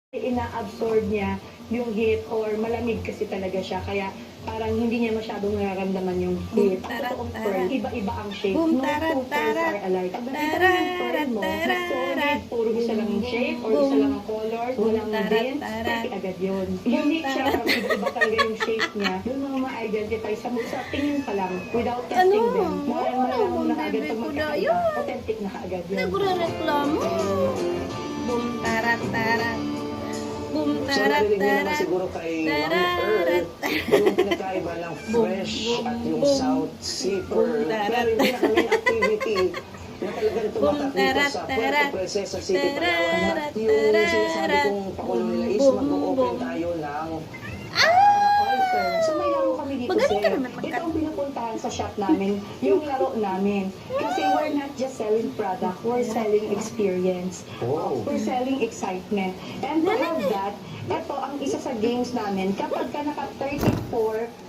ina-absorb niya yung heat or malamig kasi talaga siya. Kaya parang hindi niya masyadong nararamdaman yung heat. Ang totoong pearl, iba-iba ang shape. No two pearls are alike. Pag nakita mo yung pearl mo, na solid, puro isa lang yung shape or isa lang ang colors, walang dents, perfect agad yun. Unique siya, parang iba talaga yung shape niya. Yun ang ma-identify sa tingin pa lang, without testing them. Malang na kaagad pag magkakaiba, authentic na kaagad yun. Nagre-reklamo. Boom, tarat, tarat. Boom, So, tarat, narinig niyo naman tarat. siguro kay Ma'am Earl yung pinagkaiba ng fresh at yung South Sea Pearl. Pero yung pinaka-main activity na talagang tumatak dito sa Puerto Princesa City, Palawan. At yung sinasabi kong pakulo nila is mag-open tayo ng Oyster. So may laro kami dito, Magaling ka sir. naman magka- Ito ang pinupuntahan sa shop namin, yung laro namin. Kasi we're not just selling product, we're selling experience. Wow. We're selling excitement. And to have that, ito ang isa sa games namin. Kapag ka naka 34